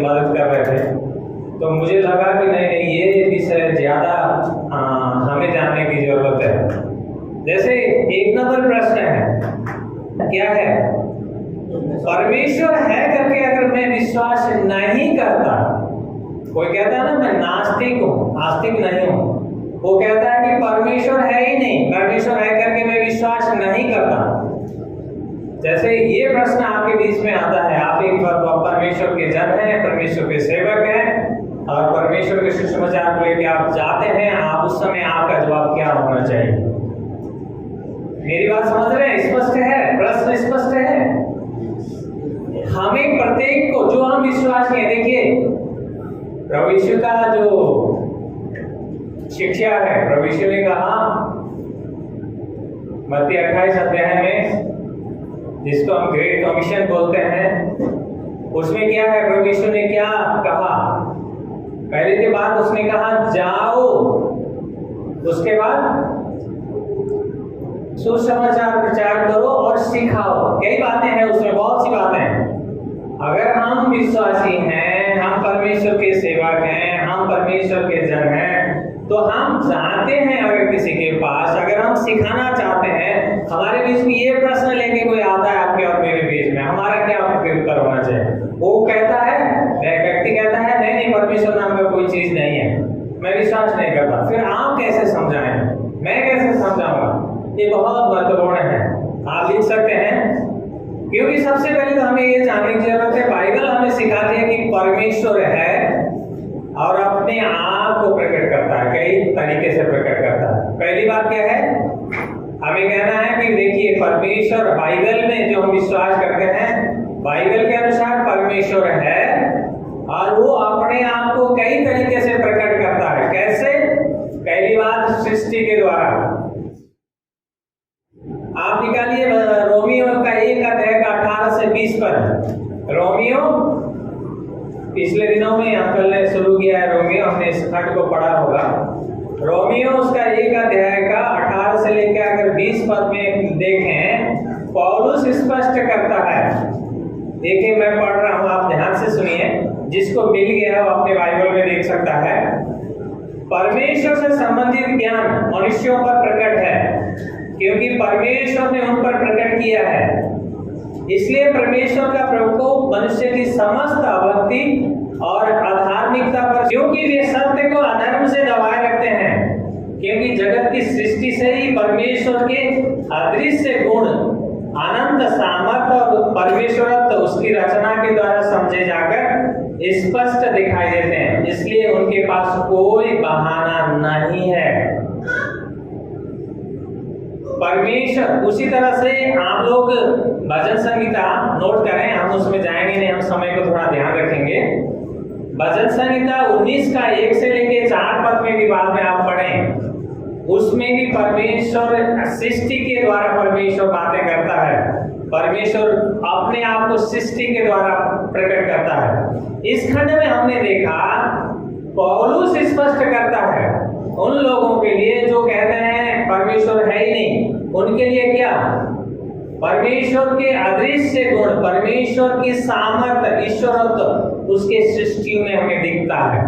मदद कर रहे थे, तो मुझे लगा कि नहीं ये विषय ज़्यादा हमें जानने की ज़रूरत है। जैसे एक नंबर प्रश्न है, क्या है? परमेश्वर है करके अगर मैं विश्वास नहीं करता, कोई कहता है ना मैं नास्तिक हूँ, आस्तिक नहीं हूँ, वो कहता है कि परमेश्वर है ही नहीं, परमेश्वर है करके मैं विश्वास नहीं करता। जैसे ये प्रश्न आपके बीच में आता है, आप एक परमेश्वर के जन हैं, परमेश्वर के सेवक हैं और परमेश्वर के सुसमाचार को लेकर आप जाते हैं, आप उस समय आपका जवाब क्या होना चाहिए? मेरी बात समझ रहे हैं? स्पष्ट है, प्रश्न स्पष्ट है। हमें प्रत्येक को जो हम विश्वास किए, देखिए प्रभु यीशु का जो शिक्षा है, प्रभु यीशु ने कहा मत्ती 28 अध्याय में, जिसको हम ग्रेट कमीशन बोलते हैं, उसमें क्या है? प्रभु यीशु ने क्या कहा? पहले के बाद उसने कहा जाओ, उसके बाद सुसमाचार प्रचार करो और सिखाओ। कई बातें हैं उसमें, बहुत सी बातें हैं। अगर हम विश्वासी हैं, हम परमेश्वर के सेवक हैं, हम परमेश्वर के जन हैं, तो हम जानते हैं अगर किसी के पास, अगर हम सिखाना चाहते हैं, हमारे बीच में ये प्रश्न लेके कोई आता है आपके और मेरे बीच में, हमारा क्या उत्तर होना चाहिए? वो कहता है, व्यक्ति कहता है नहीं परमेश्वर नाम का कोई चीज नहीं है, मैं विश्वास नहीं करता, फिर आप कैसे समझाएं? मैं कैसे समझाऊंगा? ये बहुत महत्वपूर्ण है। आप लिख सकते हैं, क्योंकि सबसे पहले तो हमें ये जानने की जरूरत है, बाइबल हमें सिखाती है कि परमेश्वर है और अपने आप को प्रकट करता है, कई तरीके से प्रकट करता है। पहली बात क्या है? हमें कहना है कि देखिए परमेश्वर, बाइबल में जो हम विश्वास करते हैं, बाइबल के अनुसार परमेश्वर है और वो अपने आप को कई तरीके से प्रकट करता है। कैसे? पहली बात सृष्टि के द्वारा। आप निकालिए रोमियो का 1 अध्याय का 18 से 20 पर। रोमियो, पिछले दिनों में अंकल ने शुरू किया है रोमियो, हमने इस खंड को पढ़ा होगा। रोमियो उसका 1 अध्याय का 18 से लेकर अगर 20 पद में देखें, पौलुस स्पष्ट करता है। देखिए मैं पढ़ रहा हूं, आप ध्यान से सुनिए, जिसको मिल गया वो अपने बाइबल में देख सकता है। परमेश्वर से संबंधित ज्ञान मनुष्यों पर प्रकट है, क्योंकि परमेश्वर ने उन पर प्रकट किया है। इसलिए परमेश्वर का प्रकोप मनुष्य की समस्त अभक्ति और अधार्मिकता पर, क्योंकि वे सत्य को अधर्म से दबाए रखते हैं। क्योंकि जगत की सृष्टि से ही परमेश्वर के अदृश्य गुण, अनंत सामर्थ्य और परमेश्वरत्व उसकी रचना के द्वारा समझे जाकर स्पष्ट दिखाई देते हैं। इसलिए उनके पास कोई बहाना नहीं है। परमेश्वर, उसी तरह से आप लोग भजन संहिता नोट करें, हम उसमें जाएंगे नहीं, हम समय को थोड़ा ध्यान रखेंगे। भजन संहिता 19 का 1 से लेके 4 पद में भी बाद में आप पढ़ें, उसमें भी परमेश्वर सृष्टि के द्वारा परमेश्वर बातें करता है। परमेश्वर अपने आप को सृष्टि के द्वारा प्रकट करता है। इस खंड में हमने देखा पौलुस स्पष्ट करता है उन लोगों के लिए जो कहते हैं परमेश्वर है ही नहीं, उनके लिए क्या? परमेश्वर के अदृश्य गुण, परमेश्वर की सामर्थ्य, ईश्वरत्व उसके सृष्टि में हमें दिखता है।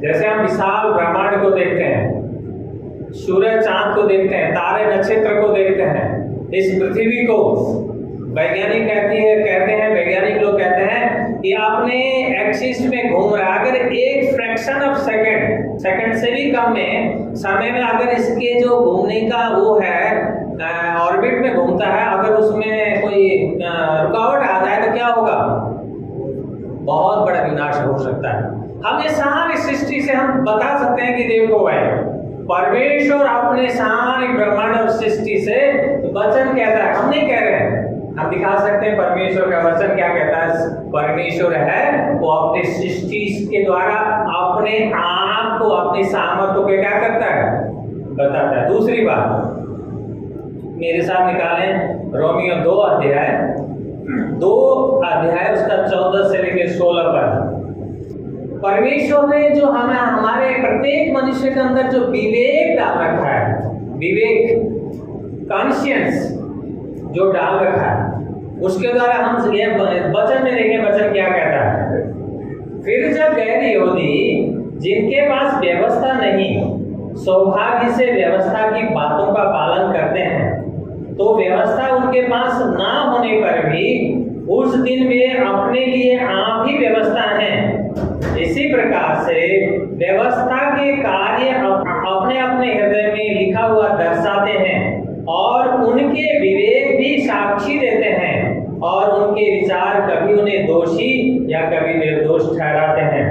जैसे हम विशाल ब्रह्मांड को देखते हैं, सूरज चांद को देखते हैं, तारे नक्षत्र को देखते हैं, इस पृथ्वी को वैज्ञानिक वैज्ञानिक लोग कहते हैं कि अपने एक्सिस में घूम रहा है। अगर एक फ्रैक्शन ऑफ सेकंड से भी कम में समय में अगर इसके जो घूमने का वो है ऑर्बिट में घूमता है, अगर उसमें कोई रुकावट आ जाए तो क्या होगा? बहुत बड़ा विनाश हो सकता है। हम ये सारी सृष्टि से हम बता सकते हैं कि देखो भाई परमेश्वर अपने सारे ब्रह्मांड और सृष्टि से वचन कहता है, हम नहीं कह रहे हैं, हम दिखा सकते हैं परमेश्वर का वचन क्या कहता है। परमेश्वर है वो अपने सृष्टि के द्वारा अपने आप को, अपनी सामर्थ्य को क्या करता है? बताता है। दूसरी बात मेरे साथ निकालें, रोमियो 2 अध्याय उसका 14 से लेकर 16 पर। परमेश्वर ने जो हमारे प्रत्येक मनुष्य के अंदर जो विवेक डाल रखा है, विवेक, कॉन्शियंस जो डाल रखा है, उसके द्वारा हम वचन में देखें, वचन क्या कहता है? गैर यहूदी जिनके पास व्यवस्था नहीं सौभाग्य से व्यवस्था की बातों का पालन करते हैं, तो व्यवस्था उनके पास ना होने पर भी उस दिन वे अपने लिए आप ही व्यवस्था हैं। इसी प्रकार से व्यवस्था के कार्य अपने अपने हृदय में लिखा हुआ दर्शाते हैं और उनके विवेक भी साक्षी देते हैं और उनके विचार कभी उन्हें दोषी या कभी निर्दोष ठहराते हैं।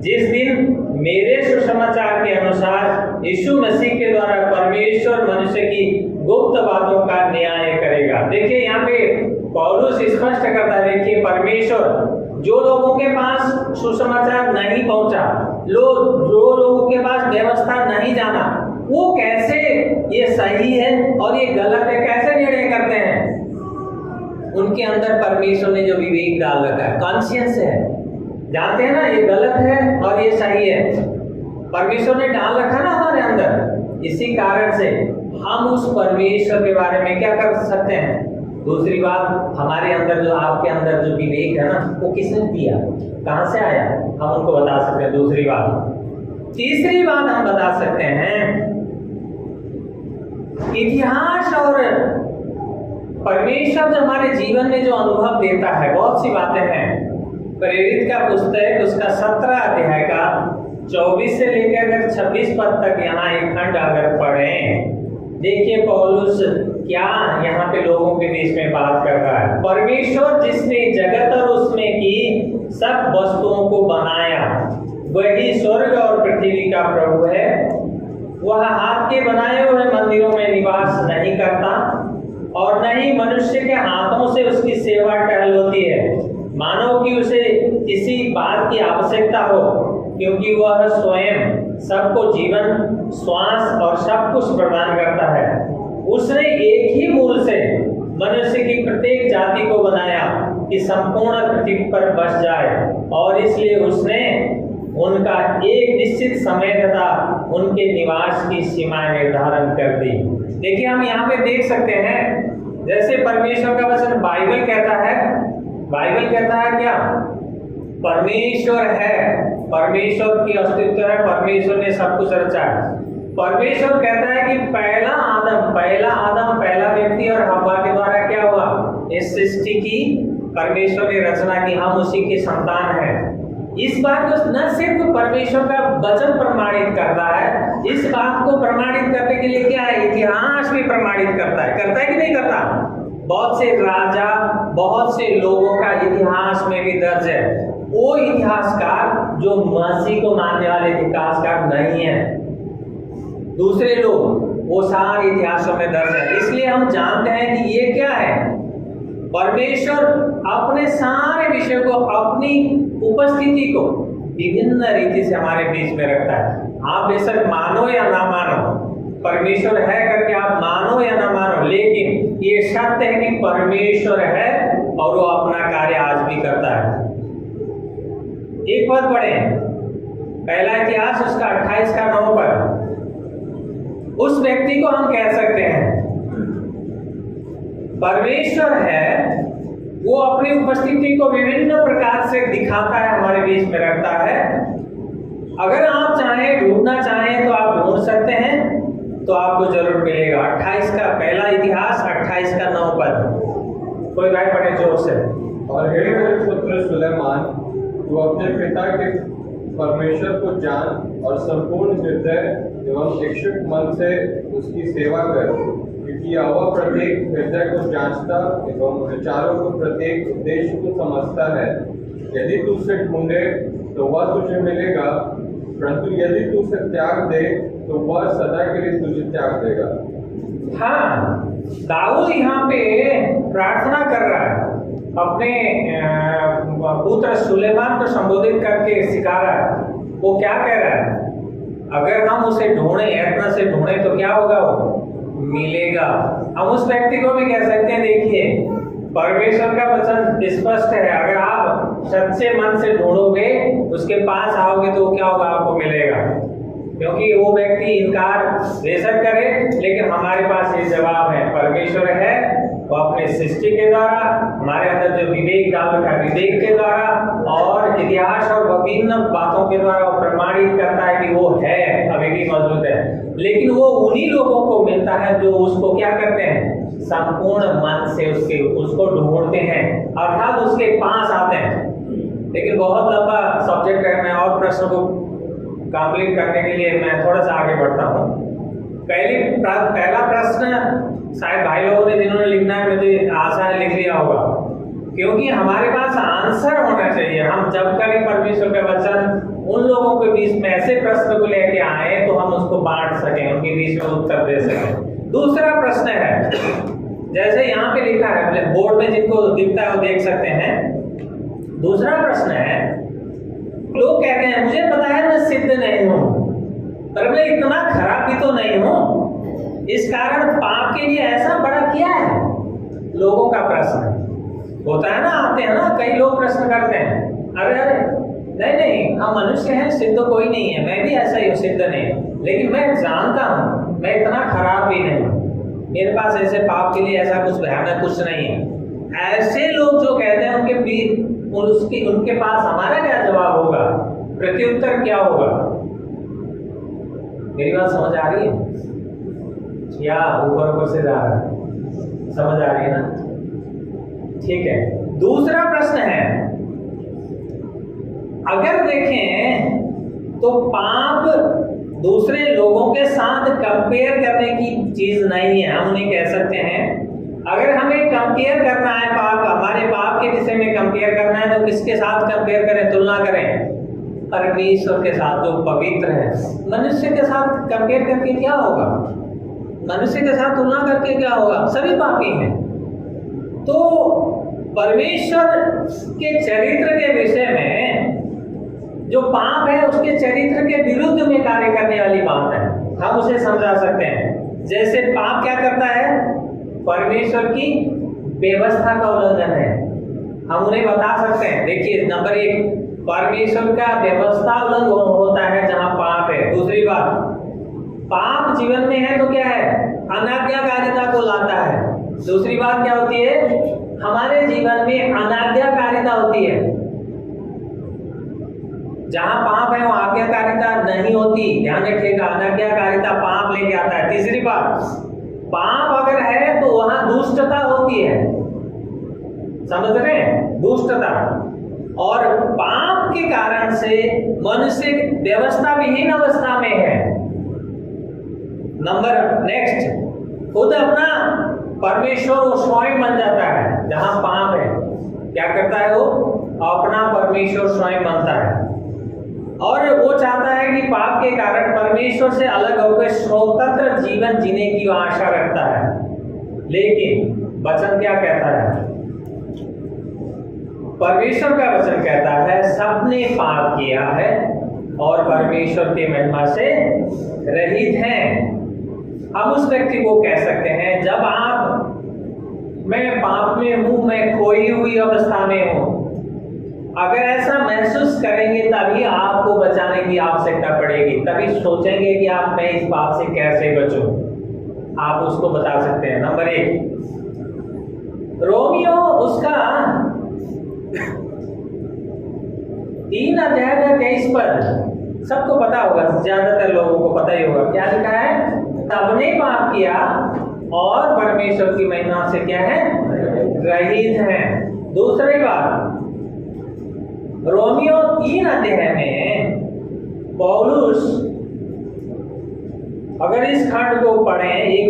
जिस दिन मेरे सुसमाचार के अनुसार यीशु मसीह के द्वारा परमेश्वर मनुष्य की गुप्त बातों का न्याय करेगा। देखिए यहाँ पे पौलुस स्पष्ट करता है, देखिए परमेश्वर जो लोगों के पास सुसमाचार नहीं पहुंचा, जो लोगों के पास व्यवस्था नहीं जाना, वो कैसे ये सही है और ये गलत है कैसे निर्णय करते हैं। उनके अंदर परमेश्वर ने जो विवेक डाल रखा है, कॉन्शियस है, जानते हैं ना ये गलत है और ये सही है, परमेश्वर ने डाल रखा ना हमारे अंदर। इसी कारण से हम उस परमेश्वर के बारे में क्या कर सकते हैं। दूसरी बात, हमारे अंदर जो आपके अंदर जो विवेक है ना, वो किसने दिया, कहां से आया, हम उनको बता सकते हैं। दूसरी बात, तीसरी बात हम बता सकते हैं, इतिहास और परमेश्वर जो हमारे जीवन में जो अनुभव देता है, बहुत सी बातें हैं। प्रेरित का पुस्तक उसका 17 अध्याय का 24 से लेकर अगर 26 पद तक यहाँ एक खंड अगर पढ़ें, देखिए पौलुस क्या यहाँ पे लोगों के बीच में बात कर रहा है। परमेश्वर जिसने जगत और उसमें की सब वस्तुओं को बनाया, वही स्वर्ग और पृथ्वी का प्रभु है। वह हाथ के बनाए हुए मंदिरों में निवास नहीं करता और न ही मनुष्य के हाथों से उसकी सेवा टहल होती है, मानो कि उसे किसी बात की आवश्यकता हो, क्योंकि वह स्वयं सबको जीवन, श्वास और सब कुछ प्रदान करता है। उसने एक ही मूल से मनुष्य की प्रत्येक जाति को बनाया कि संपूर्ण पृथ्वी पर बस जाए, और इसलिए उसने उनका एक निश्चित समय तथा उनके निवास की सीमाएं निर्धारण कर दी। देखिए हम यहाँ पे देख सकते हैं, जैसे परमेश्वर का वचन बाइबल कहता है, बाइबल कहता है क्या, परमेश्वर है, परमेश्वर की अस्तित्व है, परमेश्वर ने सब कुछ रचा है। परमेश्वर कहता है कि पहला आदम पहला व्यक्ति और हव्वा के द्वारा क्या हुआ, इस सृष्टि की परमेश्वर ने रचना की, हम उसी के संतान हैं। इस बात को न सिर्फ परमेश्वर का वचन प्रमाणित करता है, इस बात को प्रमाणित करने के लिए क्या है, इतिहास भी प्रमाणित करता है कि नहीं करता। बहुत से राजा, बहुत से लोगों का इतिहास में भी दर्ज है। वो इतिहासकार जो मसीह को मानने वाले इतिहासकार नहीं है, दूसरे लोग, वो सारे इतिहासों में दर्ज है। इसलिए हम जानते हैं कि ये क्या है, परमेश्वर अपने सारे विषय को, अपनी उपस्थिति को विभिन्न रीति से हमारे बीच में रखता है। आप बेशक मानो या ना मानो, परमेश्वर है करके आप मानो या ना मानो, लेकिन ये सत्य है कि परमेश्वर है और वो अपना कार्य आज भी करता है। एक बात पढ़ें, पहला इतिहास उसका 28 का 9 पर, उस व्यक्ति को हम कह सकते हैं परमेश्वर है, वो अपनी उपस्थिति को विभिन्न प्रकार से दिखाता है, हमारे बीच में रखता है। अगर आप चाहें, ढूंढना चाहें तो आप ढूंढ सकते हैं, तो आपको जरूर मिलेगा। 28 का पहला इतिहास 28 का 9 पद, कोई भाई पढ़े जोर से। और हे मेरे पुत्र सुलेमान, तू अपने पिता के परमेश्वर को जान और संपूर्ण हृदय एवं इच्छुक मन से उसकी सेवा कर, क्योंकि वह प्रत्येक हृदय को जांचता एवं विचारों को, प्रत्येक उद्देश्य को समझता है। यदि तू उसे ढूंढे तो वह तुझे मिलेगा, परंतु यदि तू उसे त्याग दे तो वह सदा के लिए तुझे त्याग देगा। हाँ, दाऊद यहाँ पे प्रार्थना कर रहा है, अपने पुत्र सुलेमान को संबोधित करके सिखा रहा है। वो क्या कह रहा है, अगर हम उसे ढूंढे, यत्न से ढूंढे तो क्या होगा, वो मिलेगा। हम उस व्यक्ति को भी कह सकते हैं, देखिए परमेश्वर का वचन स्पष्ट है, अगर आप सच्चे मन से ढूंढोगे, उसके पास आओगे तो क्या होगा, आपको मिलेगा। क्योंकि वो व्यक्ति इनकार बेशक करे, लेकिन हमारे पास ये जवाब है, परमेश्वर है, वो अपने सृष्टि के द्वारा, हमारे अंदर जो विवेक डाल रखा है, विवेक के द्वारा, और इतिहास और विभिन्न बातों के द्वारा वो प्रमाणित करता है कि वो है, अभी भी मौजूद है। लेकिन वो उन्हीं लोगों को मिलता है जो उसको क्या करते हैं, संपूर्ण मन से उसको ढूंढते हैं, अर्थात उसके पास आते हैं। लेकिन बहुत लंबा सब्जेक्ट है, मैं और प्रश्न को कंप्लीट करने के लिए मैं थोड़ा सा आगे बढ़ता हूँ। पहला प्रश्न शायद भाई लोगों ने जिन्होंने लिखना है, मुझे आशा है लिख लिया होगा, क्योंकि हमारे पास आंसर होना चाहिए। हम जब कभी परमेश्वर का वचन उन लोगों के बीच में ऐसे प्रश्न को लेके आए तो हम उसको बांट सकें, उनके बीच में उत्तर दे सकें। दूसरा प्रश्न है, जैसे यहाँ पे लिखा है बोर्ड में, जिनको दिखता है वो देख सकते हैं। दूसरा प्रश्न है, लोग कहते हैं मुझे पता है मैं सिद्ध नहीं हूं, पर मैं इतना खराब भी तो नहीं हूं, इस कारण पाप के लिए ऐसा बड़ा क्या है? लोगों का प्रश्न होता है ना, आते हैं ना, कई लोग प्रश्न करते हैं, अरे नहीं हम मनुष्य हैं, सिद्ध कोई नहीं है, मैं भी ऐसा ही हूँ, सिद्ध नहीं, लेकिन मैं जानता हूँ मैं इतना खराब भी नहीं, मेरे पास ऐसे पाप के लिए ऐसा कुछ भयानक कुछ नहीं है। ऐसे लोग जो कहते हैं उनके पास हमारा क्या जवाब होगा, प्रत्युत्तर क्या होगा? मेरी बात समझ आ रही है या ऊपर से जा रहा है? समझ आ रही है ना? ठीक है। दूसरा प्रश्न है, अगर देखें तो पाप दूसरे लोगों के साथ कंपेयर करने की चीज नहीं है। हम उन्हें कह सकते हैं, अगर हमें कंपेयर करना है पाप, हमारे पाप के विषय में कंपेयर करना है, तो किसके साथ कंपेयर करें, तुलना करें? परमेश्वर के साथ जो पवित्र है। मनुष्य के साथ कंपेयर करके क्या होगा? मनुष्य के साथ तुलना करके क्या होगा? सभी पापी हैं। तो परमेश्वर के चरित्र के विषय में जो पाप है उसके चरित्र के विरुद्ध में कार्य करने वाली बात है, हम उसे समझा सकते हैं। जैसे पाप क्या करता है? परमेश्वर की व्यवस्था का उल्लंघन है, हम उन्हें बता सकते हैं। देखिए, नंबर 1, परमेश्वर का व्यवस्था उल्लंघन होता है जहां पाप है। दूसरी बात, पाप जीवन में है तो क्या है? अनाज्ञाकारिता को लाता है। दूसरी बात क्या होती है? हमारे जीवन में अनाज्ञाकारिता होती है। जहां पाप है वहां आज्ञाकारिता नहीं होती, ध्यान रखिएगा, अनाज्ञाकारिता पाप लेके आता है। तीसरी बात, पाप अगर है तो वहां दुष्टता होती है, समझ रहे हैं? दुष्टता। और पाप के कारण से मनुष्य व्यवस्था विहीन अवस्था में है। नेक्स्ट, खुद अपना परमेश्वर वो स्वयं बन जाता है। जहां पाप है क्या करता है? वो अपना परमेश्वर स्वयं बनता है, और वो चाहता है कि पाप के कारण परमेश्वर से अलग होकर स्वतंत्र जीवन जीने की आशा रखता है। लेकिन वचन क्या कहता है? परमेश्वर का वचन कहता है सबने पाप किया है और परमेश्वर की महिमा से रहित हैं। हम उस व्यक्ति को कह सकते हैं, जब मैं पाप में हूं, मैं खोई हुई अवस्था में हूं, अगर ऐसा महसूस करेंगे तभी आपको बचाने की आवश्यकता पड़ेगी, तभी सोचेंगे कि मैं इस पाप से कैसे बचूं। आप उसको बता सकते हैं। नंबर 1, रोमियो उसका 3 अध्याय का 23 पद सबको पता होगा, ज्यादातर लोगों को पता ही होगा। क्या लिखा है? सबने पाप किया और परमेश्वर की महिमा से क्या है? रहित हैं। दूसरी बात, रोमियो 3 अध्याय में पौलुस, अगर इस खंड को पढ़ें, एक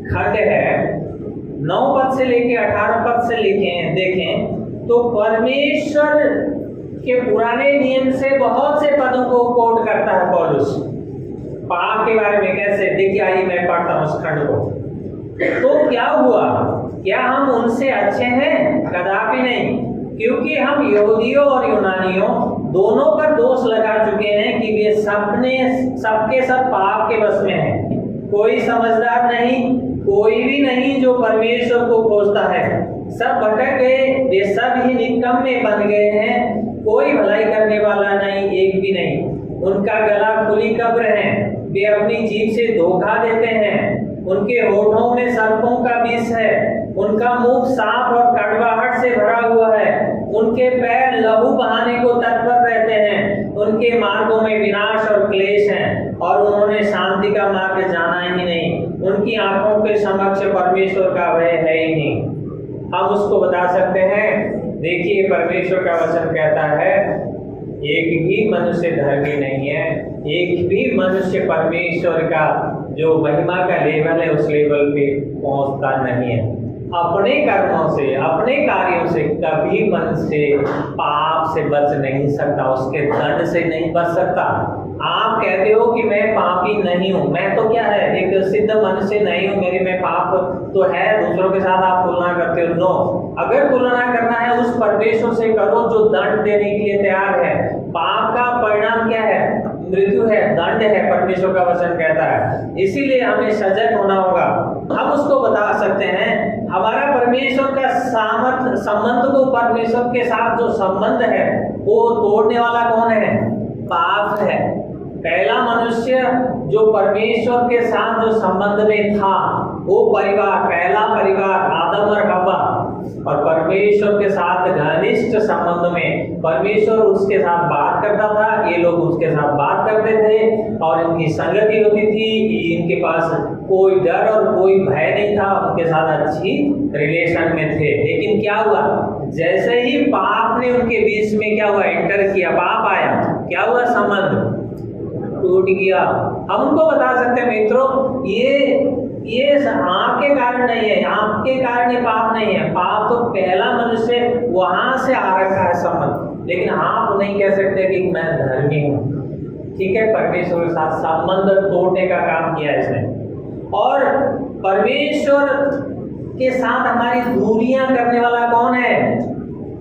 खंड है 9 पद से लेके 18 पद से देखें तो परमेश्वर के पुराने नियम से बहुत से पदों को कोट करता है पौलुस पाप के बारे में। कैसे? देखिए, आइए मैं पढ़ता हूं उस खंड को। तो क्या हुआ? क्या हम उनसे अच्छे हैं? कदापि नहीं, क्योंकि हम यहूदियों और यूनानियों दोनों पर दोष लगा चुके हैं कि वे सबके सब पाप के वश में हैं। कोई समझदार नहीं, कोई भी नहीं जो परमेश्वर को खोजता है। सब भटक गए, वे सब ही निकम्मे बन गए हैं, कोई भलाई करने वाला नहीं, एक भी नहीं। उनका गला खुली कब्र है, वे अपनी जीभ से धोखा देते हैं, उनके होठों में सर्पों का विष है, उनका मुख सांप और कड़वाहट से भरा हुआ है, उनके पैर लहू बहाने को तत्पर रहते हैं, उनके मार्गों में विनाश और क्लेश हैं और उन्होंने शांति का मार्ग जाना ही नहीं। उनकी आंखों के समक्ष परमेश्वर का भय है ही नहीं। हम उसको बता सकते हैं। देखिए परमेश्वर का वचन कहता है एक भी मनुष्य धर्मी नहीं है, एक भी मनुष्य परमेश्वर का जो महिमा का लेवल है उस लेवल पे पहुंचता नहीं है। अपने कर्मों से, अपने कार्यों से कभी मनुष्य पाप से बच नहीं सकता, उसके दंड से नहीं बच सकता। आप कहते हो कि मैं पापी नहीं हूं, मैं तो क्या है एक सिद्ध मनुष्य नहीं हूं, मेरे में पाप तो है, दूसरों के साथ आप तुलना करते हो। नो, अगर तुलना करना है उस परमेश्वर से करो जो दंड देने के लिए तैयार है। पाप का परिणाम क्या है? मृत्यु है, दंड है, परमेश्वर का वचन कहता है। इसीलिए हमें सजग होना होगा। हम उसको बता सकते हैं हमारा परमेश्वर का सामर्थ संबंध को, परमेश्वर के साथ जो संबंध है वो तोड़ने वाला कौन है? पाप है। पहला मनुष्य जो परमेश्वर के साथ जो संबंध में था वो परिवार, पहला परिवार आदम और हव्वा, और परमेश्वर के साथ घनिष्ठ संबंध में परमेश्वर उसके साथ बात करता था, ये लोग उसके साथ बात करते थे और इनकी संगति होती थी। इनके पास कोई डर और कोई भय नहीं था, उनके साथ अच्छी रिलेशन में थे। लेकिन क्या हुआ? जैसे ही पाप ने उनके बीच में क्या हुआ? एंटर किया, पाप आया, क्या हुआ? संबंध टूट गया। हम उनको बता सकते हैं मित्रों ये आपके कारण नहीं है, आपके कारण ये पाप नहीं है। पाप तो पहला मनुष्य वहां से आ रखा है संबंध, लेकिन आप नहीं कह सकते कि मैं धर्मी हूं। ठीक है, परमेश्वर के साथ संबंध तोड़ने का काम किया इसने। और परमेश्वर के साथ हमारी दूरियां करने वाला कौन है?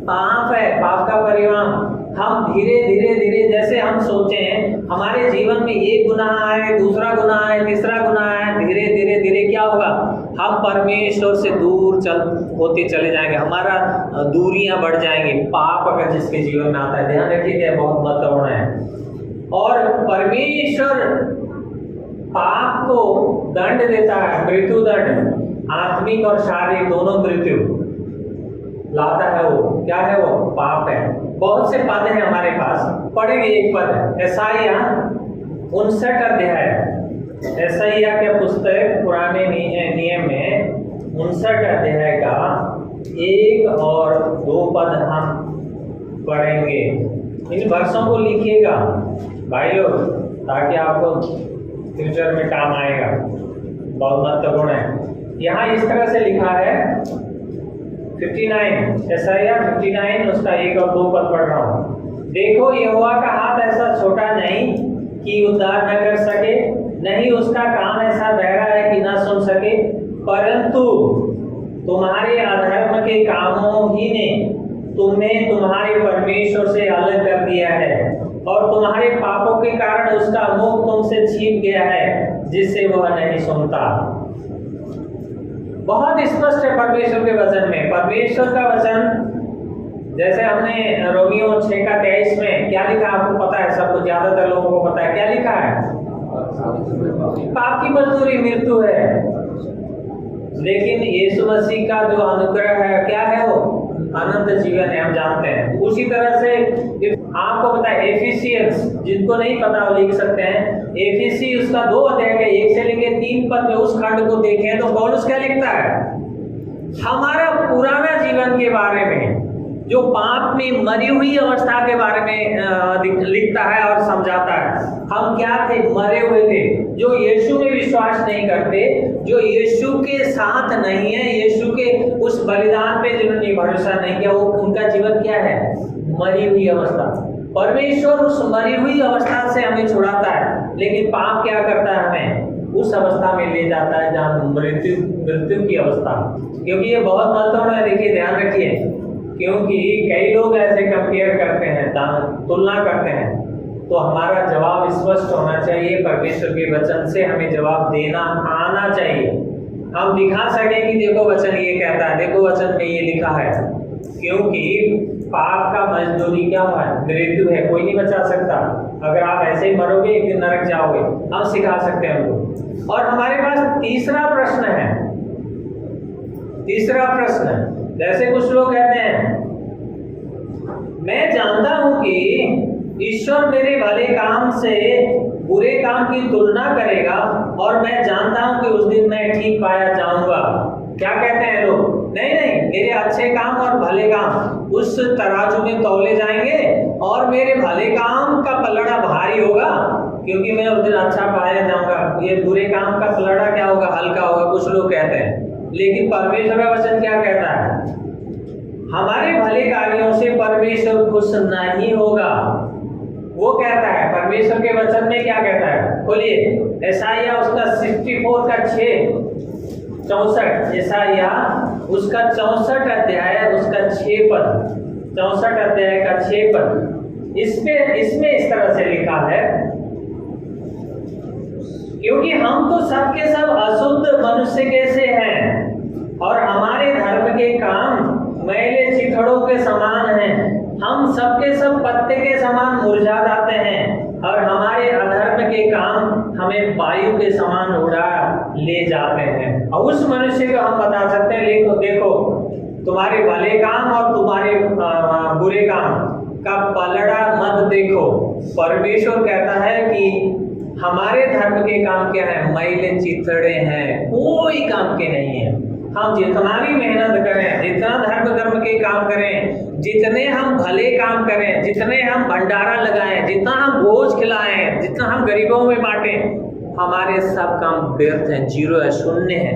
पाप है, पाप का परिणाम। हम धीरे धीरे धीरे जैसे हम सोचे हैं हमारे जीवन में एक गुनाह आए, दूसरा गुनाह आए, तीसरा गुनाह आए, धीरे धीरे धीरे क्या होगा? हम परमेश्वर से दूर होते चले जाएंगे, हमारा दूरियां बढ़ जाएंगी। पाप अगर जिसके जीवन में आता है, ध्यान रखिए, बहुत महत्वपूर्ण है। और परमेश्वर पाप को दंड देता है, मृत्यु दंड, आत्मिक और शारीरिक दोनों मृत्यु लाता है। वो क्या है? वो पाप है। बहुत से पद हैं हमारे पास, पढ़ेंगे एक पद, यशायाह 59 अध्याय, यशायाह के पुस्तक पुराने नियम में 59 अध्याय का 1 और 2 पद हम पढ़ेंगे। इन वर्षों को लिखिएगा भाई लोग, ताकि आपको फ्यूचर में काम आएगा, बहुत महत्वपूर्ण है। यहाँ इस तरह से लिखा है 59, यशायाह 59 उसका 1 और 2 पद पढ़ रहा हूँ। देखो यहोवा का हाथ ऐसा छोटा नहीं कि उद्धार न कर सके, नहीं उसका कान ऐसा बहरा है कि न सुन सके, परंतु तुम्हारे अधर्म के कामों ही ने तुम्हें तुम्हारे परमेश्वर से अलग कर दिया है और तुम्हारे पापों के कारण उसका मुख तुमसे छिप गया है, जिससे वह नहीं सुनता। बहुत स्पष्ट है परमेश्वर के वचन में। परमेश्वर का वचन जैसे हमने रोमियो 6 का 23 में क्या लिखा आपको पता है, सबको ज्यादातर लोगों को पता है क्या लिखा है? पाप की मजदूरी मृत्यु है, लेकिन यीशु मसीह का जो अनुग्रह है क्या है? वो अनंत जीवन है, हम जानते हैं। उसी तरह से आपको पता है एफिसियंस, जिनको नहीं पता वो लिख सकते हैं, एफिसी उसका 2 अध्याय के 1 से लेकर 3 पद में उस खंड को देखें तो पौलुस क्या लिखता है? हमारा पुराना जीवन के बारे में, जो पाप में मरी हुई अवस्था के बारे में लिखता है और समझाता है। हम क्या थे? मरे हुए थे, जो यीशु में विश्वास नहीं करते, जो यीशु के साथ नहीं है, यीशु के उस बलिदान पे जिन्होंने भरोसा नहीं किया, वो उनका जीवन क्या है? मरी हुई अवस्था। परमेश्वर उस मरी हुई अवस्था से हमें छुड़ाता है, लेकिन पाप क्या करता है? हमें उस अवस्था में ले जाता है जहाँ मृत्यु की अवस्था। क्योंकि ये बहुत महत्वपूर्ण है, देखिए ध्यान रखिए, क्योंकि कई लोग ऐसे कंपेयर करते हैं, तुलना करते हैं, तो हमारा जवाब स्पष्ट होना चाहिए। परमेश्वर के वचन से हमें जवाब देना आना चाहिए। हम दिखा सकें कि देखो वचन ये कहता है, देखो वचन में ये लिखा है, क्योंकि पाप का मजदूरी क्या हुआ है? मृत्यु है, कोई नहीं बचा सकता। अगर आप ऐसे ही मरोगे एक दिन नरक जाओगे, हम सिखा सकते हैं उनको। और हमारे पास तीसरा प्रश्न है, तीसरा प्रश्न, जैसे कुछ लोग कहते हैं मैं जानता हूं कि ईश्वर मेरे भले काम से बुरे काम की तुलना करेगा और मैं जानता हूं कि उस दिन मैं ठीक पाया जाऊंगा। क्या कहते हैं लोग? नहीं नहीं, मेरे अच्छे काम और भले काम उस तराजू में तौले जाएंगे और मेरे भले काम का पलड़ा भारी होगा, क्योंकि मैं उस दिन अच्छा पाया जाऊंगा। ये बुरे काम का पलड़ा क्या होगा? हल्का होगा, कुछ लोग कहते हैं। लेकिन परमेश्वर का वचन क्या कहता है? हमारे भले कार्यों से परमेश्वर खुश नहीं होगा। वो कहता है, परमेश्वर के वचन में क्या कहता है? खोलिए यशायाह उसका 64 का 64, यशायाह उसका 64 अध्याय उसका 6 पद, 64 अध्याय का 6 पद। इसमें इस तरह से लिखा है, क्योंकि हम तो सबके सब अशुद्ध मनुष्य कैसे हैं और हमारे धर्म के काम मैले चिथड़ों के समान हैं। हम सबके सब पत्ते के समान मुरझा जाते हैं और हमारे अधर्म के काम हमें वायु के समान उड़ा ले जाते हैं। और उस मनुष्य को हम बता सकते हैं, देखो तुम्हारे भले काम और तुम्हारे बुरे काम का पलड़ा मत देखो। परमेश्वर कहता है कि हमारे धर्म के काम क्या है? मैले चिथड़े हैं, कोई काम के नहीं है। हम जितना भी मेहनत करें, जितना धर्म कर्म के काम करें, जितने हम भले काम करें, जितने हम भंडारा लगाएं, जितना हम भोज खिलाएं, जितना हम गरीबों में बांटें, हमारे सब काम व्यर्थ हैं, जीरो है, शून्य है।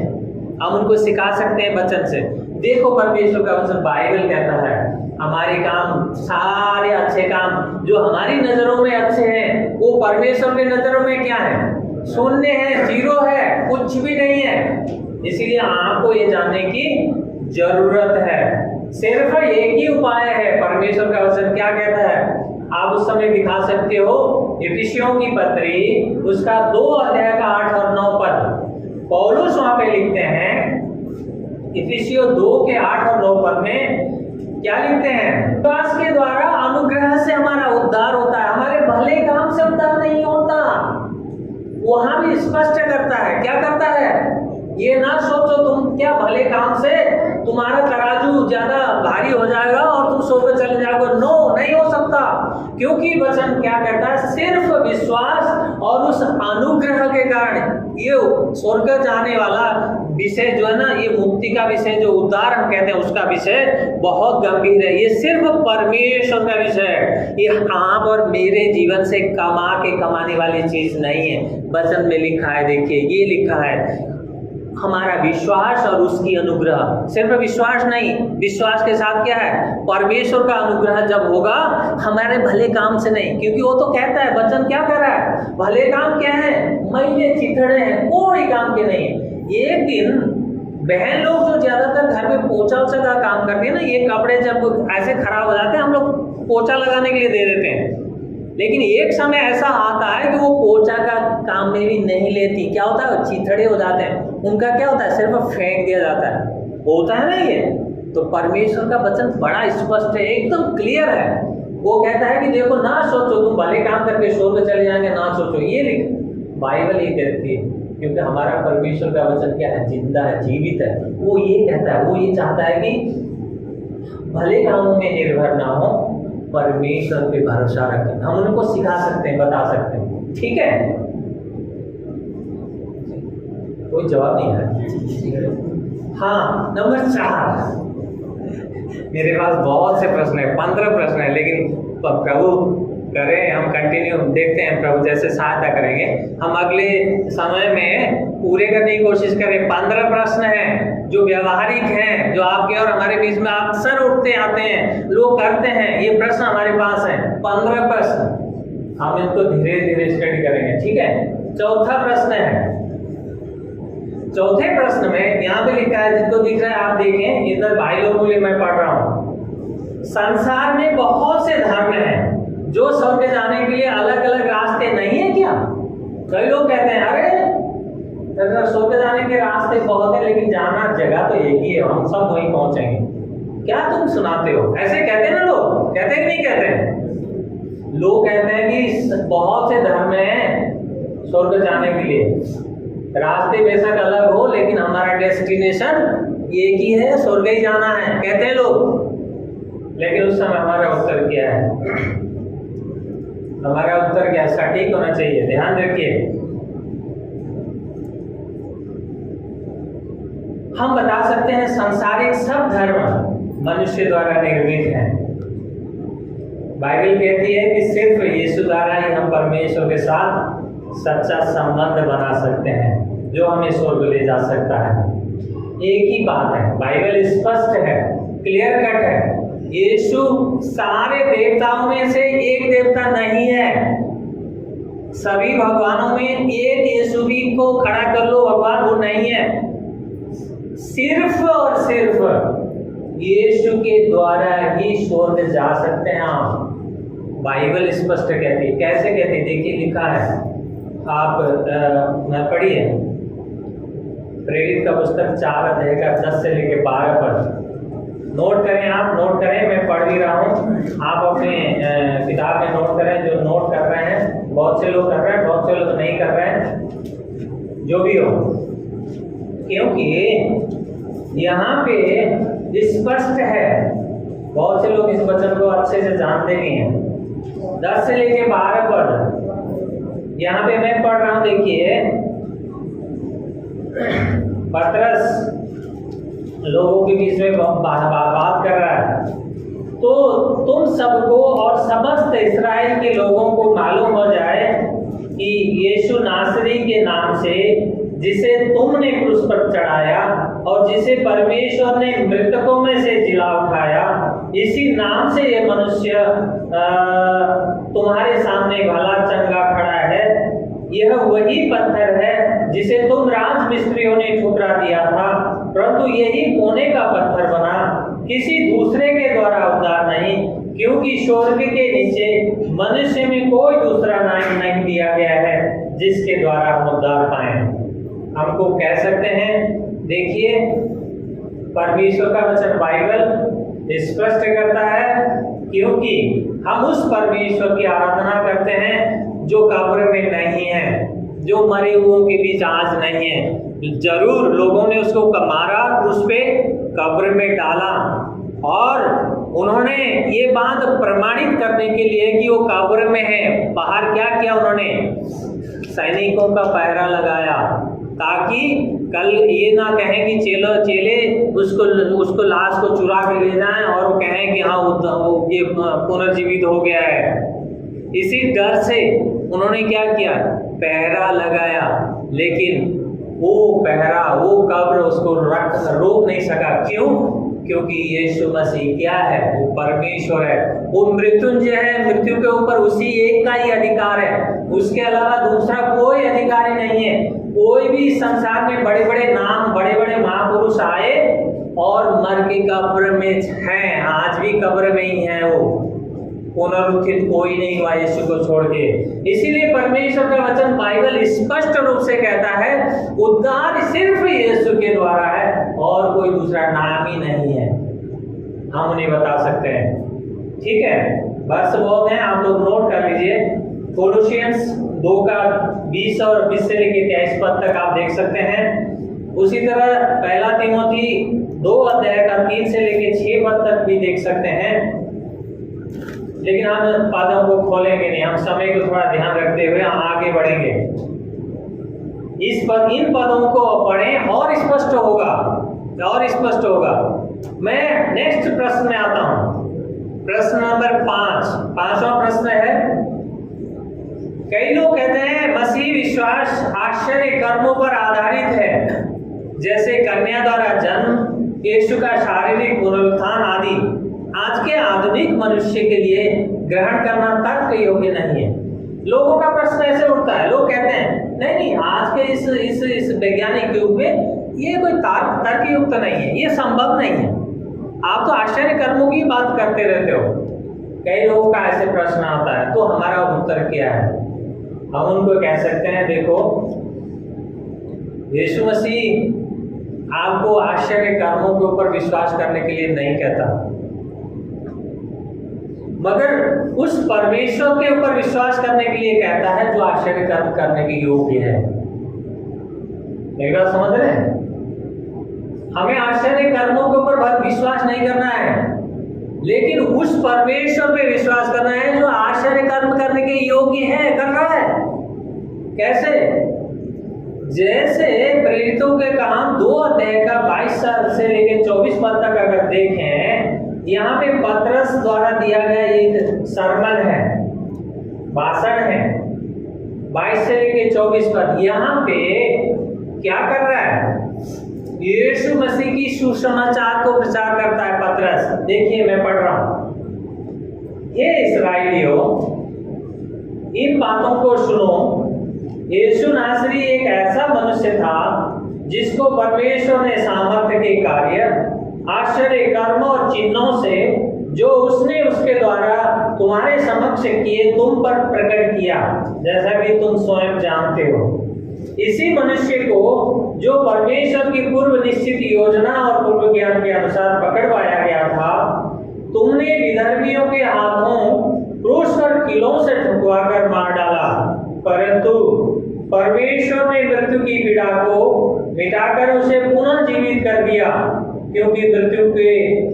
हम उनको सिखा सकते हैं वचन से। देखो परमेश्वर का वचन बाइबल कहता है, हमारे काम, सारे अच्छे काम जो हमारी नजरों में अच्छे हैं, वो परमेश्वर के नजरों में क्या है? शून्य है, जीरो है, कुछ भी नहीं है। इसीलिए आपको ये जानने की जरूरत है। सिर्फ एक ही उपाय है। परमेश्वर का वचन क्या कहता है? आप उस समय दिखा सकते हो इफिसियों की पत्री उसका 2 अध्याय का 8 और 9 पद। पौलुस वहां पे लिखते हैं, इफिसियों 2 के 8 और 9 पद में क्या लिखते हैं? विश्वास के द्वारा अनुग्रह से हमारा उद्धार होता है, हमारे भले काम से उद्धार नहीं होता। वहां भी स्पष्ट करता है, क्या करता है? ये ना सोचो तुम क्या भले काम से तुम्हारा तराजू ज्यादा भारी हो जाएगा और तुम स्वर्ग चले जाओगे। नो, नहीं हो सकता, क्योंकि वचन क्या कहता है? सिर्फ विश्वास और उस अनुग्रह के कारण ये स्वर्ग जाने वाला विषय जो है ना, ये मुक्ति का विषय, जो उद्धार हम कहते हैं, उसका विषय बहुत गंभीर है। ये सिर्फ परमेश्वर का विषय है। ये आप और मेरे जीवन से कमाने वाली चीज नहीं है। वचन में लिखा है, देखिए ये लिखा है, हमारा विश्वास और उसकी अनुग्रह। सिर्फ विश्वास नहीं, विश्वास के साथ क्या है? परमेश्वर का अनुग्रह जब होगा, हमारे भले काम से नहीं, क्योंकि वो तो कहता है, वचन क्या कर रहा है? भले काम क्या है? मैले चिथड़े हैं, कोई काम के नहीं है। एक दिन बहन लोग जो ज्यादातर घर में पोछा ओछा का काम करती है ना, ये कपड़े जब ऐसे खराब हो जाते हैं, हम लोग पोछा लगाने के लिए दे देते हैं। लेकिन एक समय ऐसा आता है कि वो पोछा का काम में भी नहीं लेती। क्या होता है? चिथड़े हो जाते हैं, उनका क्या होता है? सिर्फ फेंक दिया जाता है, होता है ना ये। तो परमेश्वर का वचन बड़ा स्पष्ट है, एकदम क्लियर है। वो कहता है कि देखो, ना सोचो तुम भले काम करके स्वर्ग चले जाएंगे, ना सोचो। ये लिख, बाइबल ये कहती है, क्योंकि हमारा परमेश्वर का वचन क्या है? जिंदा है, जीवित है। वो ये कहता है, वो ये चाहता है कि भले कामों में निर्भर ना हो, परमेश्वर पे भरोसा रखें। हम उनको सिखा सकते हैं, बता सकते हैं, ठीक है? कोई जवाब नहीं है? हाँ, नंबर 4। मेरे पास बहुत से प्रश्न है, 15 प्रश्न है, लेकिन प्रभु करें, हम कंटिन्यू देखते हैं, प्रभु जैसे सहायता करेंगे, हम अगले समय में पूरे करने की कोशिश करें। 15 प्रश्न हैं जो व्यवहारिक हैं, जो आपके और हमारे बीच में अक्सर उठते आते हैं, लोग करते हैं। ये प्रश्न हमारे पास हैं, 15 प्रश्न। हम इनको धीरे धीरे स्टडी करेंगे, ठीक है? चौथा प्रश्न है। चौथे प्रश्न में यहाँ पे लिखा है, जिनको दिख रहा है आप देखें, इधर भाई लोगों के लिए मैं पढ़ रहा हूँ। संसार में बहुत से धर्म हैं जो स्वर्ग जाने के लिए अलग अलग रास्ते नहीं है क्या? कई लोग कहते हैं, अरे स्वर्ग जाने के रास्ते बहुत है, लेकिन जाना जगह तो एक ही है, हम सब वहीं पहुंचेंगे। क्या तुम सुनाते हो? ऐसे कहते हैं ना लोग, कहते हैं कि नहीं कहते? लोग कहते हैं कि बहुत से धर्म हैं स्वर्ग जाने के लिए, रास्ते बेशक अलग हो, लेकिन हमारा डेस्टिनेशन एक ही है, स्वर्ग ही जाना है, कहते हैं लोग। लेकिन उस समय हमारा उत्तर क्या है? हमारा उत्तर क्या सटीक होना चाहिए, ध्यान रखिए। हम बता सकते हैं सांसारिक सब धर्म मनुष्य द्वारा निर्मित हैं। बाइबल कहती है कि सिर्फ यीशु द्वारा ही हम परमेश्वर के साथ सच्चा संबंध बना सकते हैं, जो हमें स्वर्ग ले जा सकता है। एक ही बात है, बाइबल स्पष्ट है, क्लियर कट है। यीशु सारे देवताओं में से एक देवता नहीं है। सभी भगवानों में एक यीशु भी को खड़ा कर लो भगवान, वो नहीं है। सिर्फ और सिर्फ यीशु के द्वारा ही स्वर्ग जा सकते हैं आप। बाइबल स्पष्ट कहती है। कैसे कहती है? देखिए लिखा है, आप पढ़िए प्रेरित का पुस्तक 4 अध्याय का 10 से लेके 12 पर। नोट करें, आप नोट करें, मैं पढ़ भी रहा हूँ, आप अपने किताब में नोट करें। जो नोट कर रहे हैं, बहुत से लोग कर रहे हैं, बहुत से लोग नहीं कर रहे हैं, जो भी हो, क्योंकि यहाँ पे स्पष्ट है। बहुत से लोग इस वचन को अच्छे से जानते नहीं हैं। 10 से लेके 12 पद यहाँ पे मैं पढ़ रहा हूँ। देखिए, पतरस लोगों के बीच में बात कर रहा है। तो तुम सबको और समस्त इस्राएल के लोगों को मालूम हो जाए कि यीशु नासरी के नाम से, जिसे तुमने क्रूस पर चढ़ाया और जिसे परमेश्वर ने मृतकों में से जिला उठाया, इसी नाम से ये मनुष्य तुम्हारे सामने भला चंगा खड़ा है। यह वही पत्थर है जिसे तुम राजमिस्त्रियों ने ठुकरा दिया था, परंतु यही कोने का पत्थर बना, किसी दूसरे के द्वारा उद्धार नहीं, क्योंकि स्वर्ग के नीचे मनुष्य में कोई दूसरा नाम नहीं दिया गया है जिसके द्वारा हम उद्धार पाएं। हमको कह सकते हैं, देखिए परमेश्वर का वचन बाइबल स्पष्ट करता है, क्योंकि हम उस परमेश्वर की आराधना करते हैं जो कब्र में नहीं है, जो मरे हुओं के बीच आज नहीं है। जरूर लोगों ने उसको मारा, उस पे कब्र में डाला, और उन्होंने ये बात प्रमाणित करने के लिए कि वो कब्र में है, बाहर क्या किया उन्होंने? सैनिकों का पहरा लगाया, ताकि कल ये ना कहें कि चेले उसको लाश को चुरा के ले जाएं और वो कहें कि हाँ वो ये पुनर्जीवित हो गया है। इसी डर से उन्होंने क्या किया? पहरा लगाया, लेकिन वो पहरा, वो कब्र उसको रोक नहीं सका। क्यों? क्योंकि यीशु मसीह क्या है? वो परमेश्वर है, वो मृत्युंजय है। मृत्यु के ऊपर उसी एक का ही अधिकार है, उसके अलावा दूसरा कोई अधिकारी नहीं है। कोई भी संसार में बड़े बड़े नाम, बड़े बड़े महापुरुष आए और मर के कब्र में हैं, आज भी कब्र में ही है। वो पुनरुत्थित कोई नहीं हुआ यीशु को छोड़ के। इसीलिए परमेश्वर का वचन बाइबल स्पष्ट रूप से कहता है, उद्धार सिर्फ यीशु के द्वारा है और कोई दूसरा नाम ही नहीं है। हम उन्हें बता सकते हैं। ठीक है, बस बहुत है, आप लोग नोट कर लीजिए। कोलोसियंस 2 का 20 और 20 से लेकर 23 पद तक आप देख सकते हैं। उसी तरह पहला तीमोथी 2 अध्याय का 3 से लेकर 6 पद तक भी देख सकते हैं। लेकिन हम पदों को खोलेंगे नहीं, हम समय को थोड़ा ध्यान रखते हुए हम आगे बढ़ेंगे। इन पदों को पढ़ें और स्पष्ट होगा, और स्पष्ट होगा। मैं नेक्स्ट प्रश्न में आता हूं, प्रश्न नंबर 5। 5वां प्रश्न है, कई लोग कहते हैं मसीह विश्वास आश्चर्य कर्मों पर आधारित है, जैसे कन्या द्वारा जन्म, यीशु का शारीरिक पुनरुत्थान आदि। आज के आधुनिक मनुष्य के लिए ग्रहण करना तर्क योग्य नहीं है। लोगों का प्रश्न ऐसे उठता है, लोग कहते हैं नहीं, आज के इस वैज्ञानिक युग में ये कोई तर्क युक्त नहीं है, ये संभव नहीं है। आप तो आश्चर्य कर्मों की बात करते रहते हो। कई लोगों का ऐसे प्रश्न आता है, तो हमारा उत्तर क्या है? हम उनको कह सकते हैं, देखो यीशु मसीह आपको आश्चर्य कर्मों के ऊपर विश्वास करने के लिए नहीं कहता, मगर उस परमेश्वर के ऊपर विश्वास करने के लिए कहता है जो आश्चर्य कर्म करने के योग्य है। एक बात समझ रहे हैं? हमें आश्चर्य कर्मों के ऊपर बहुत विश्वास नहीं करना है। लेकिन उस परमेश्वर पे विश्वास करना है जो आश्चर्य कर्म करने के योग्य है, कर रहा है। कैसे? जैसे प्रेरितों के काम 2 अध्याय का 22 से लेकर 24 पद तक अगर देखें, यहाँ पे पतरस द्वारा दिया गया एक सरमन है, भाषण है, 22 से लेकर 24 पद। यहाँ पे क्या कर रहा है? यीशु मसीह की सुसमाचार को प्रचार करता है पतरस। देखिए मैं पढ़ रहा हूं। ये इस्राएलियों, इन बातों को सुनो। यीशु नासरी एक ऐसा मनुष्य था जिसको परमेश्वर ने सामर्थ्य के कार्य, आश्चर्य कर्म और चिन्हों से जो उसने उसके द्वारा तुम्हारे समक्ष किए तुम पर प्रकट किया, जैसा कि तुम स्वयं जानते हो। इसी मनुष्य को जो परमेश्वर की पूर्व निश्चित योजना और पूर्व ज्ञान के अनुसार पकड़वाया गया था, तुमने विधर्मियों के हाथों क्रूस पर किलों से ठुकवाकर मार डाला, परंतु परमेश्वर ने मृत्यु की पीड़ा को मिटाकर उसे पुनः जीवित कर दिया, क्योंकि मृत्यु के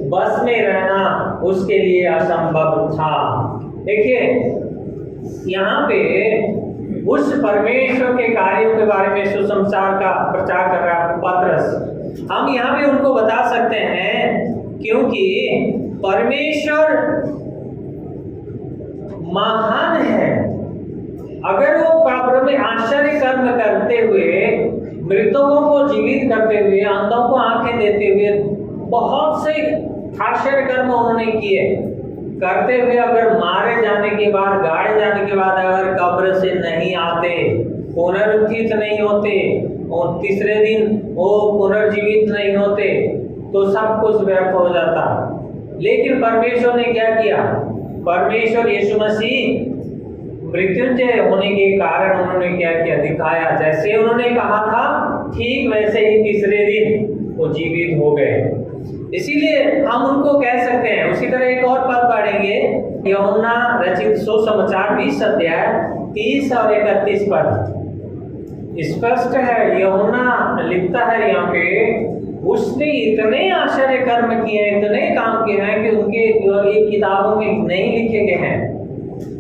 बस में रहना उसके लिए असंभव था। देखिए यहाँ पे उस परमेश्वर के कार्यों के बारे में सुसमाचार का प्रचार कर रहा है पतरस। हम यहाँ पे उनको बता सकते हैं क्योंकि परमेश्वर महान है। अगर वो कब्र में आश्चर्य कर्म करते हुए, मृतकों को जीवित करते हुए, अंधों को आंखें देते हुए, बहुत से आश्चर्य कर्म उन्होंने किए, करते हुए अगर मारे जाने के बाद, गाड़े जाने के बाद अगर कब्र से नहीं आते, पुनरुत्थित नहीं होते और तीसरे दिन वो पुनर्जीवित नहीं होते, तो सब कुछ व्यर्थ हो जाता। लेकिन परमेश्वर ने क्या किया? परमेश्वर यीशु मसीह मृत्युंजय होने के कारण उन्होंने क्या किया? दिखाया। जैसे उन्होंने कहा था ठीक वैसे ही तीसरे दिन वो जीवित हो गए। इसीलिए हम उनको कह सकते हैं। उसी तरह एक और पद पढ़ेंगे, यूहन्ना रचित सुसमाचार 20 अध्याय 30 और 31 पद। स्पष्ट है, यूहन्ना लिखता है यहाँ पे, उसने इतने आश्चर्य कर्म किए, इतने काम किए हैं कि उनके एक किताबों में नहीं लिखे गए हैं।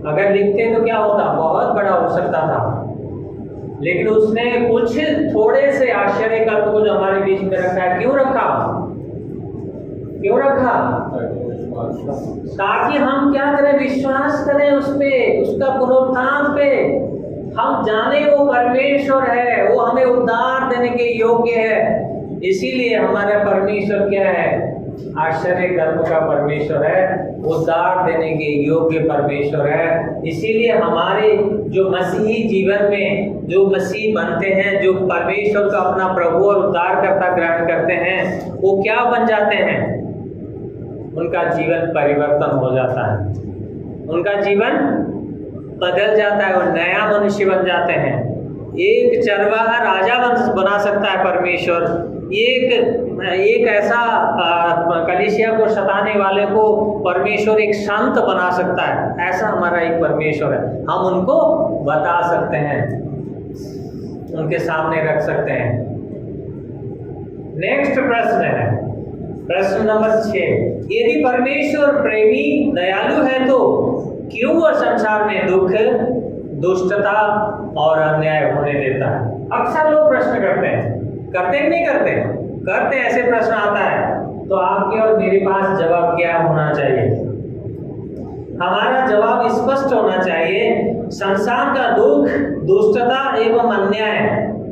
अगर लिखते तो क्या होता? बहुत बड़ा हो सकता था। लेकिन उसने कुछ थोड़े से आश्चर्य कर्म को जो हमारे बीच में रखा है, क्यों रखा? क्यों रखा? ताकि हम क्या करें? विश्वास करें उस पे, उसका पुनरुत्थान पे। हम जाने वो परमेश्वर है, वो हमें उद्धार देने के योग्य है। इसीलिए हमारा परमेश्वर क्या है? आश्चर्य कर्म का परमेश्वर है, उद्धार देने के योग्य परमेश्वर है। इसीलिए हमारे जो मसीही जीवन में जो मसीह बनते हैं, जो परमेश्वर का अपना प्रभु और उद्धारकर्ता ग्रहण करते हैं, वो क्या बन जाते हैं? उनका जीवन परिवर्तन हो जाता है, उनका जीवन बदल जाता है, वो नया मनुष्य बन जाते हैं। एक चरवाहा राजा बना सकता है परमेश्वर, एक ऐसा कलीसिया को सताने वाले को परमेश्वर एक संत बना सकता है। ऐसा हमारा एक परमेश्वर है। हम उनको बता सकते हैं, उनके सामने रख सकते हैं। नेक्स्ट प्रश्न है, प्रश्न नंबर 6। यदि परमेश्वर प्रेमी दयालु है तो क्यों वह संसार में दुख, दुष्टता और अन्याय होने देता है? अक्सर लोग प्रश्न करते हैं, करते कि नहीं करते? करते। ऐसे प्रश्न आता है तो आपके और मेरे पास जवाब क्या होना चाहिए? हमारा जवाब स्पष्ट होना चाहिए। संसार का दुख, दुष्टता एवं अन्याय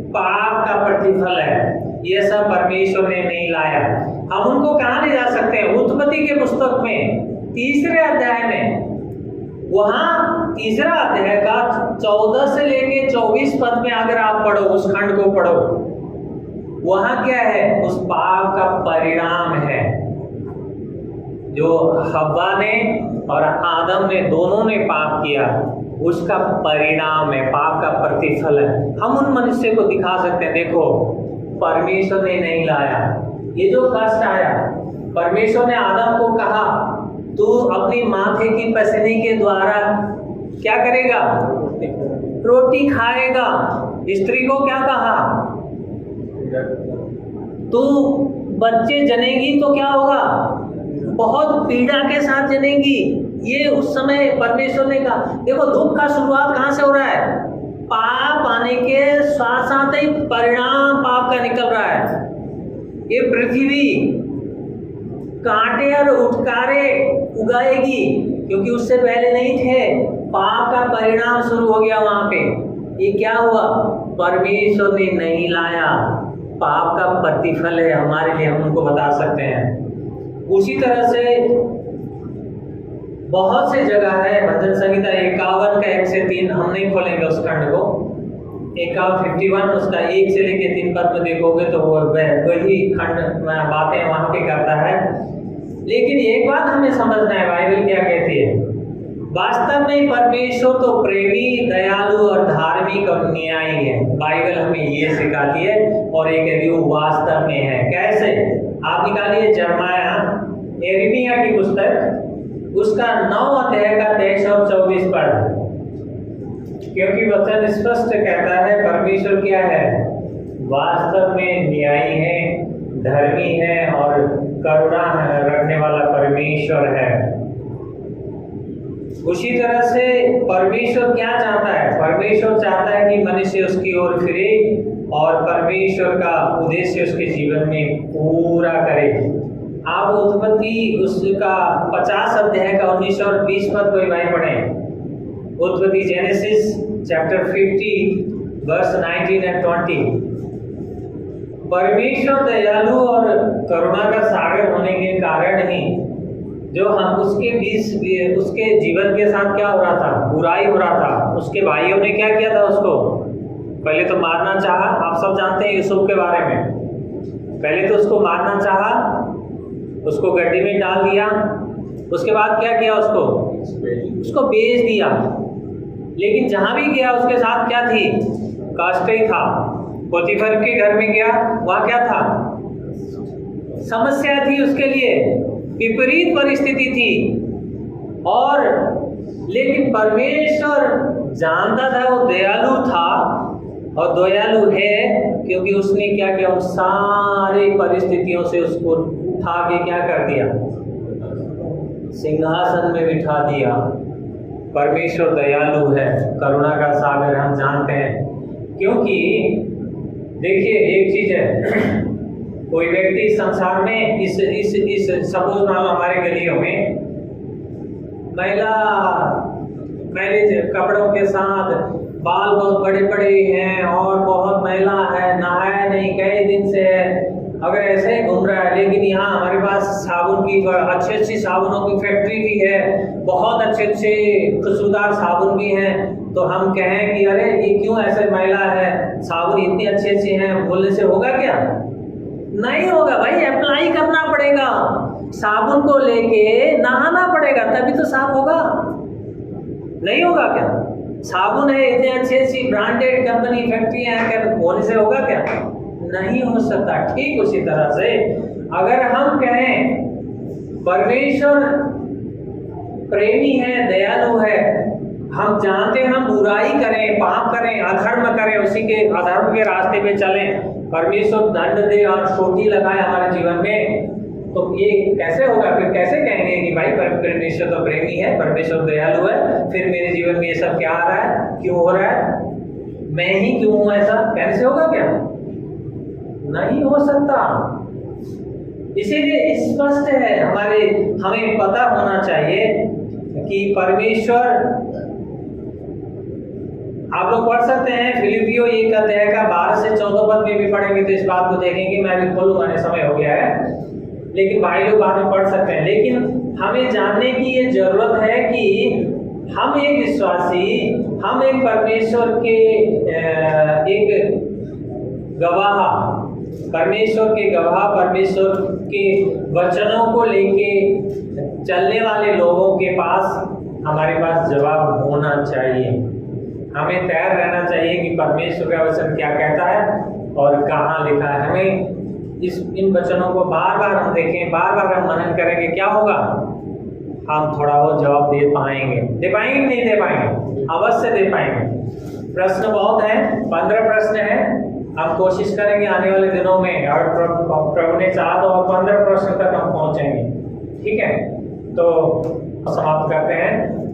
पाप का प्रतिफल है। यह सब परमेश्वर ने नहीं लाया। हम उनको कहाँ ले जा सकते हैं? उत्पत्ति के पुस्तक में 3 अध्याय में, वहां 3 अध्याय का 14 से लेके 24 पद में अगर आप पढ़ो, उस खंड को पढ़ो, वहां क्या है? उस पाप का परिणाम है जो हव्वा ने और आदम ने, दोनों ने पाप किया, उसका परिणाम है, पाप का प्रतिफल है। हम उन मनुष्य को दिखा सकते हैं, देखो परमेश्वर ने नहीं लाया। ये जो कष्ट आया, परमेश्वर ने आदम को कहा तू अपनी माथे की पसनी के द्वारा क्या करेगा? रोटी खाएगा। स्त्री को क्या कहा? तू बच्चे जनेगी तो क्या होगा? बहुत पीड़ा के साथ जनेंगी। ये उस समय परमेश्वर ने कहा। देखो दुख का शुरुआत कहाँ से हो रहा है? पाप आने के साथ साथ ही परिणाम पाप का निकल रहा है। ये पृथ्वी कांटे और उठकारे उगाएगी, क्योंकि उससे पहले नहीं थे। पाप का परिणाम शुरू हो गया वहां पे। ये क्या हुआ? परमेश्वर ने नहीं लाया। पाप का प्रतिफल है हमारे लिए, हम उनको बता सकते हैं। उसी तरह से बहुत से जगह है, भजन संहिता 51 का 1 से 3, हम नहीं खोलेंगे उस खंड को। 51 उसका 1 से लेके 3 पद में देखोगे तो वो वही खंड बातें वहां पे करता है। लेकिन एक बात हमें समझना है, बाइबल क्या कहती है। वास्तव में परमेश्वर तो प्रेमी, दयालु और धार्मिक और न्यायी है। बाइबल हमें ये सिखाती है। और एक यदि वो वास्तव में है, कैसे? आप निकालिए यिर्मयाह की पुस्तक, उसका 9 अध्याय का 23 और 24 पद। क्योंकि वचन स्पष्ट कहता है परमेश्वर क्या है? वास्तव में न्यायी है, धर्मी है और करुणा रखने वाला परमेश्वर है। उसी तरह से परमेश्वर क्या चाहता है? परमेश्वर चाहता है कि मनुष्य उसकी ओर फिरे और परमेश्वर का उद्देश्य उसके जीवन में पूरा करे। आप उत्पत्ति उसका 50 अध्याय का 19 और 20 पद कोई भाई पढ़ें। उत्पत्ति जेनेसिस चैप्टर 50 वर्स 19 एंड 20। परमेश्वर दयालु और करुणा का सागर होने के कारण ही जो हम उसके जीवन के साथ क्या हो रहा था? बुराई हो रहा था। उसके भाइयों ने क्या किया था? उसको पहले तो मारना चाहा। आप सब जानते हैं यूसुफ के बारे में। पहले तो उसको मारना चाहा, उसको गड्ढे में डाल दिया। उसके बाद क्या किया? उसको बेच दिया। लेकिन जहां भी गया उसके साथ क्या थी? कष्ट ही था। पोतीफर के घर में गया, वहां क्या था? समस्या थी उसके लिए, विपरीत परिस्थिति थी। और लेकिन परमेश्वर जानता था, वो दयालु था और दयालु है, क्योंकि उसने क्या किया? उन सारी परिस्थितियों से उसको उठा के क्या कर दिया? सिंहासन में बिठा दिया। परमेश्वर दयालु है, करुणा का सागर, हम जानते हैं। क्योंकि देखिए एक चीज है, कोई व्यक्ति संसार में इस सपोज मान लो हमारे गलियों में महिला मैंने कपड़ों के साथ, बाल बहुत बड़े बड़े हैं और बहुत महिला है, नहाया नहीं कई दिन से है, अगर ऐसे ही घूम रहा है। लेकिन यहाँ हमारे पास साबुन की अच्छी साबुनों की फैक्ट्री भी है, बहुत अच्छे खुशबूदार साबुन भी हैं। तो हम कहें कि अरे ये क्यों ऐसे महिला है, साबुन इतनी अच्छी हैं, बोलने से होगा क्या? नहीं होगा भाई। अप्लाई करना पड़ेगा, साबुन को लेके नहाना पड़ेगा, तभी तो साफ होगा। नहीं होगा क्या? साबुन है, इतने अच्छी ब्रांडेड कंपनी फैक्ट्रियां हैं, क्या होने से होगा क्या? नहीं हो सकता। ठीक उसी तरह से अगर हम कहें परमेश्वर प्रेमी है, दयालु है, हम जानते हैं हम बुराई करें, पाप करें, अधर्म करें, उसी के अधर्म के रास्ते पे चलें, परमेश्वर दंड दे और चोटी लगाए हमारे जीवन में, तो ये कैसे होगा? फिर कैसे कहेंगे कि भाई परमेश्वर तो प्रेमी है, परमेश्वर दयालु है, फिर मेरे जीवन में ये सब क्या आ रहा है, क्यों हो रहा है, मैं ही क्यों हूं ऐसा? कैसे होगा? क्या नहीं हो सकता। इसीलिए स्पष्ट है, हमें पता होना चाहिए कि परमेश्वर, आप लोग पढ़ सकते हैं फिलिपियो 1 अध्याय का 12 से 14 पद में भी पढ़ेंगे तो इस बात को देखेंगे। मैं भी खोलूंगा, नहीं समय हो गया है, लेकिन भाई लोग बाद में पढ़ सकते हैं। लेकिन हमें जानने की ये जरूरत है कि हम एक विश्वासी, हम एक परमेश्वर के एक गवाह, परमेश्वर के गवाह, परमेश्वर के वचनों को लेके चलने वाले लोगों के पास हमारे पास जवाब होना चाहिए। हमें तैयार रहना चाहिए कि परमेश्वर का वचन क्या कहता है और कहाँ लिखा है। हमें इन वचनों को बार बार हम देखें, बार बार हम मनन करेंगे, क्या होगा? हम थोड़ा बहुत जवाब दे पाएंगे कि नहीं दे पाएंगे? अवश्य दे पाएंगे। प्रश्न बहुत हैं, 15 प्रश्न हैं। हम कोशिश करेंगे आने वाले दिनों में, और प्रभु ने चाहा तो और 15 प्रश्न तक हम पहुंचेंगे। ठीक है, तो समाप्त करते हैं।